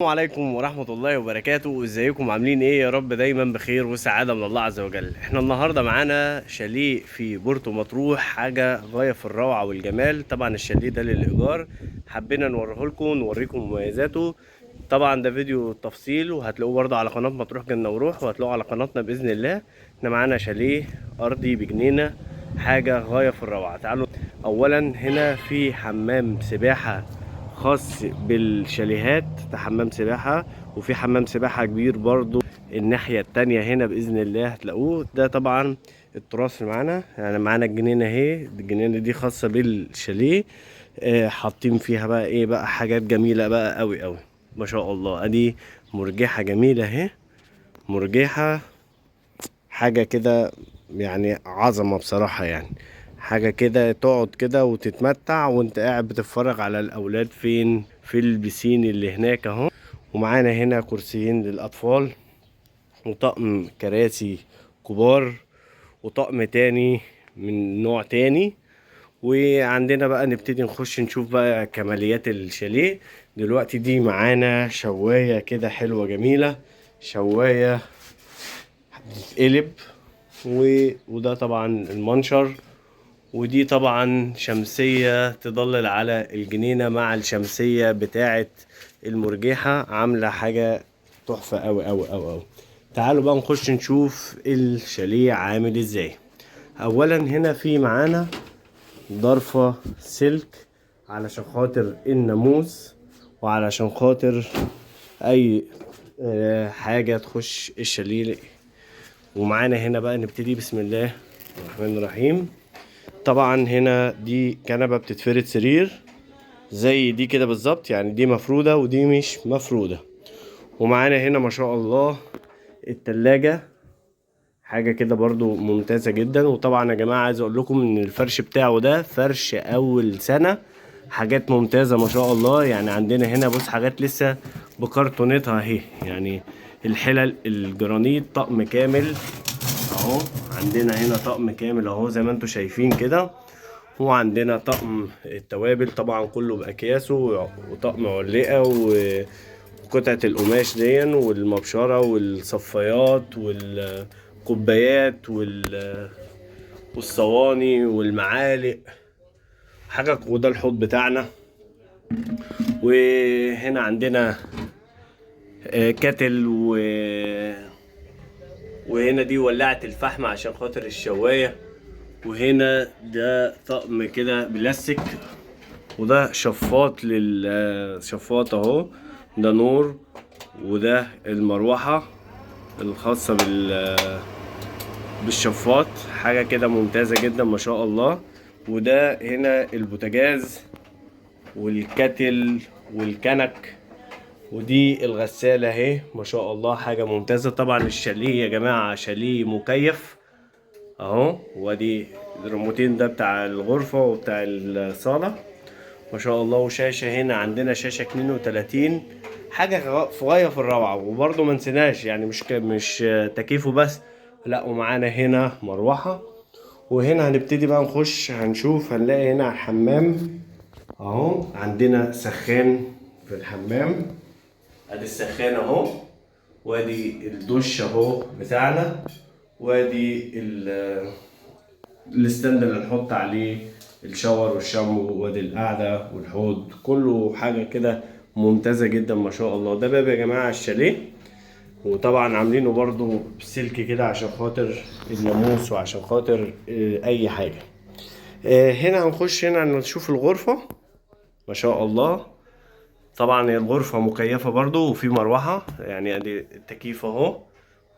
السلام عليكم ورحمة الله وبركاته. ازيكم عاملين ايه؟ يا رب دايما بخير وسعادة من الله عز وجل. احنا النهاردة معانا شاليه في بورتو مطروح، حاجة غاية في الروعة والجمال. طبعا الشاليه ده للإيجار، حبينا نوريه لكم نوريكم مميزاته. طبعا ده فيديو تفصيل وهتلاقوه برضه على قناة مطروح جنة وروح، وهتلاقوه على قناتنا بإذن الله. احنا معانا شاليه أرضي بجنينة، حاجة غاية في الروعة. تعالوا. أولا هنا في حمام سباحة خاص بالشاليهات، ده حمام سباحة، وفي حمام سباحة كبير برضو الناحية التانية هنا بإذن الله هتلاقوه. ده طبعا التراث اللي معانا، يعني معانا الجنينة اهي، الجنينة دي خاصة بالشاليه. حاطين فيها بقى ايه بقى، حاجات جميلة بقى قوي قوي ما شاء الله. ادي مرجحة جميلة اهي، مرجحة حاجة كده يعني عظمة بصراحة. يعني حاجة كده تقعد كده وتتمتع وانت قاعد بتتفرج على الأولاد فين في البسين اللي هناك اهو. ومعانا هنا كرسيين للأطفال، وطقم كراسي كبار، وطقم تاني من نوع تاني. وعندنا بقى نبتدي نخش نشوف بقى كماليات الشاليه. دلوقتي دي معانا شواية كده حلوة جميلة، شواية قلب. وده طبعا المنشر، ودي طبعا شمسية تضلل على الجنينة مع الشمسية بتاعة المرجحة، عاملة حاجة تحفة أوي أوي أوي أوي. تعالوا بقى نخش نشوف الشاليه عامل ازاي. أولا هنا في معانا ضرفة سلك علشان خاطر الناموس، وعلشان خاطر أي حاجة تخش الشاليه. ومعانا هنا بقى نبتدي بسم الله الرحمن الرحيم. طبعا هنا دي كنبة بتتفرد سرير زي دي كده بالظبط، يعني دي مفرودة ودي مش مفرودة. ومعانا هنا ما شاء الله التلاجة، حاجة كده برضو ممتازة جدا. وطبعا يا جماعة عايز اقول لكم ان الفرش بتاعه ده فرش اول سنة، حاجات ممتازة ما شاء الله. يعني عندنا هنا بص حاجات لسه بكرتونتها اهي، يعني الحلل الجرانيت طقم كامل اهو. عندنا هنا طقم كامل اهو زي ما انتم شايفين كده. وعندنا طقم التوابل طبعا كله باكياسه، وطقم علقه وقطعه القماش دي، والمبشره والصفايات والكوبايات والصواني والمعالق حاجه. وده الحوض بتاعنا. وهنا عندنا كاتل وهنا دي ولاعة الفحم عشان خاطر الشواية. وهنا ده طقم كده بلاستيك، وده شفاط شفاط اهو، ده نور. وده المروحة الخاصة بالشفاط، حاجة كده ممتازة جدا ما شاء الله. وده هنا البوتاجاز والكتل والكنك. ودي الغسالة اهي ما شاء الله، حاجة ممتازة. طبعا الشاليه يا جماعة شاليه مكيف اهو. وادي الريموتين ده بتاع الغرفة وبتاع الصالة ما شاء الله. وشاشة هنا عندنا شاشة 32، حاجة في غاية في الروعة. وبرضه ما نسيناش يعني مش تكييفه بس، لا ومعانا هنا مروحة. وهنا هنبتدي بقى نخش هنشوف، هنلاقي هنا الحمام اهو. عندنا سخان في الحمام، ادي السخان اهو، وادي الدش اهو بتاعنا، وادي الستاند اللي نحط عليه الشاور والشامبو، وادي القعدة والحوض، كله حاجة كده ممتازة جدا ما شاء الله. ده باب يا جماعة الشاليه، وطبعا عاملينه برضو بسلك كده عشان خاطر الناموس وعشان خاطر اي حاجة. هنا هنخش هنا نشوف الغرفة ما شاء الله. طبعا الغرفة مكيفة برضو وفي مروحة، يعني ادي التكييف اهو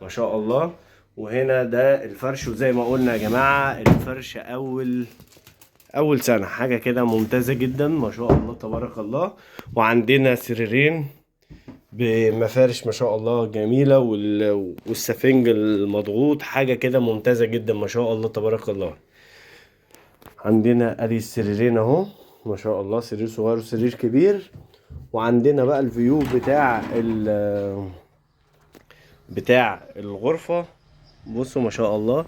ما شاء الله. وهنا ده الفرش، وزي ما قلنا يا جماعة الفرش اول سنة، حاجة كده ممتازة جدا ما شاء الله تبارك الله. وعندنا سريرين بمفارش ما شاء الله جميلة، والسفنج المضغوط، حاجة كده ممتازة جدا ما شاء الله تبارك الله. عندنا ادي السريرين اهو ما شاء الله، سرير صغير وسرير كبير. وعندنا بقى الفيو بتاع الغرفة، بصوا ما شاء الله.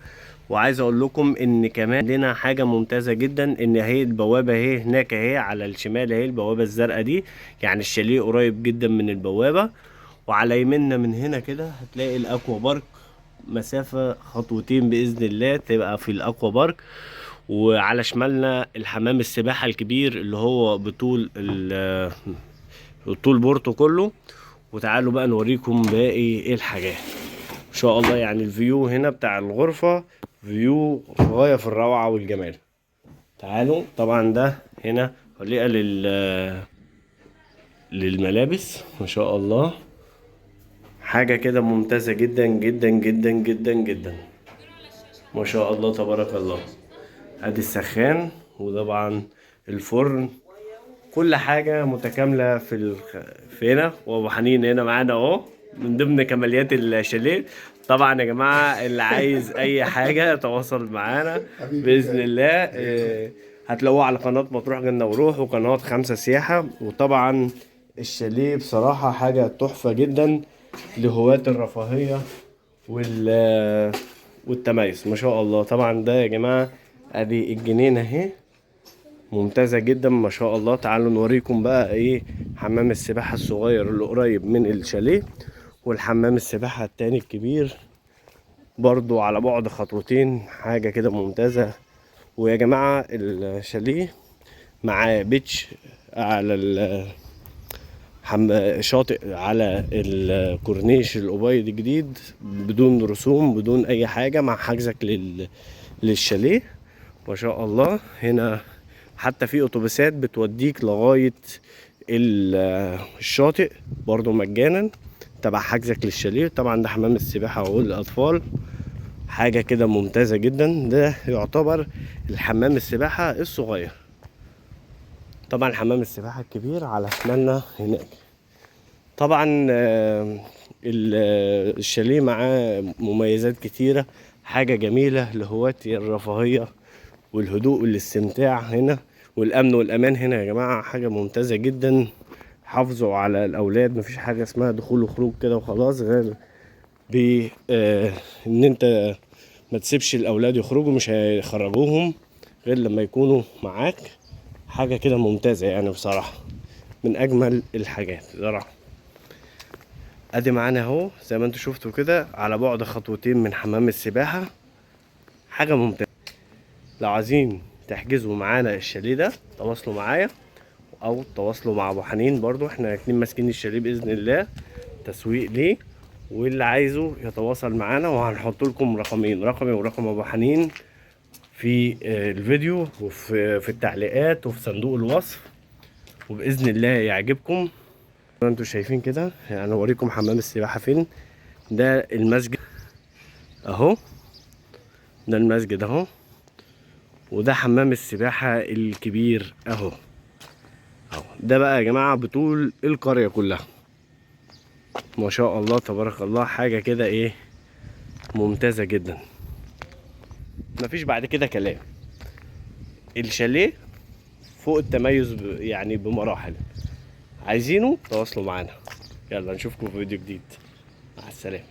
وعايز اقول لكم ان كمان عندنا حاجه ممتازه جدا، ان هي البوابه اهي هناك اهي على الشمال اهي البوابه الزرقاء دي، يعني الشاليه قريب جدا من البوابه. وعلى يميننا من هنا كده هتلاقي الاكوا بارك، مسافه خطوتين باذن الله تبقى في الاكوا بارك. وعلى شمالنا الحمام السباحه الكبير اللي هو بطول طول بورتو كله. وتعالوا بقى نوريكم باقي الحاجات ان شاء الله. يعني الفيو هنا بتاع الغرفة فيو غاية في الروعة والجمال. تعالوا طبعا ده هنا طريقة للملابس ما شاء الله، حاجة كده ممتازة جدا جدا جدا جدا جدا ما شاء الله تبارك الله. ادي السخان وطبعا الفرن، كل حاجة متكاملة في هنا. وابو حنين هنا معانا اهو من ضمن كماليات الشاليه. طبعا يا جماعة اللي عايز اي حاجة تواصل معانا بإذن الله. هتلاقوه على قناة مطروح جنة وروح وقناة 5 سياحة. وطبعا الشاليه بصراحة حاجة تحفة جدا لهواة الرفاهية والتميز ما شاء الله. طبعا ده يا جماعة ادي الجنينة اهي ممتازة جدا ما شاء الله. تعالوا نوريكم بقى ايه حمام السباحة الصغير اللي قريب من الشاليه، والحمام السباحة التاني الكبير برضو على بعد خطوتين، حاجة كده ممتازة. ويا جماعة الشاليه معاه بيتش على شاطئ على الكورنيش الأبيض الجديد بدون رسوم بدون أي حاجة، مع حجزك للشاليه ما شاء الله. هنا حتى في اتوبيسات بتوديك لغاية الشاطئ برضو مجانا تبع حجزك للشاليه. طبعا ده حمام السباحة والأطفال، حاجة كده ممتازة جدا. ده يعتبر الحمام السباحة الصغير. طبعا حمام السباحة الكبير على شمالنا هناك. طبعا الشاليه معاه مميزات كتيرة، حاجة جميلة لهواة الرفاهية والهدوء والاستمتاع هنا، والامن والامان هنا يا جماعه حاجه ممتازه جدا. حافظوا على الاولاد، مفيش حاجه اسمها دخول وخروج كده وخلاص، غير ب ان انت ما تسيبش الاولاد يخرجوا، مش هيخرجوهم غير لما يكونوا معاك. حاجه كده ممتازه يعني بصراحه من اجمل الحاجات صراحه. ادي معانا اهو زي ما انتوا شفتوا كده على بعد خطوتين من حمام السباحه، حاجه ممتازه. لو عايزين تحجزوا معانا الشاليه ده تواصلوا معايا او تواصلوا مع ابو حنين، برضو احنا اتنين ماسكين الشاليه باذن الله تسويق ليه. واللي عايزه يتواصل معانا، وهنحط لكم رقمين، رقمي ورقم ابو حنين في الفيديو وفي التعليقات وفي صندوق الوصف، وباذن الله يعجبكم. انتوا شايفين كده يعني اوريكم حمام السباحه فين. ده المسجد اهو، ده المسجد اهو، وده حمام السباحة الكبير اهو. ده بقى يا جماعة بطول القرية كلها ما شاء الله تبارك الله، حاجة كده ايه ممتازة جدا. مفيش بعد كده كلام، الشاليه فوق التميز يعني بمراحل. عايزينه تواصلوا معانا. يلا نشوفكم في فيديو جديد، مع السلامة.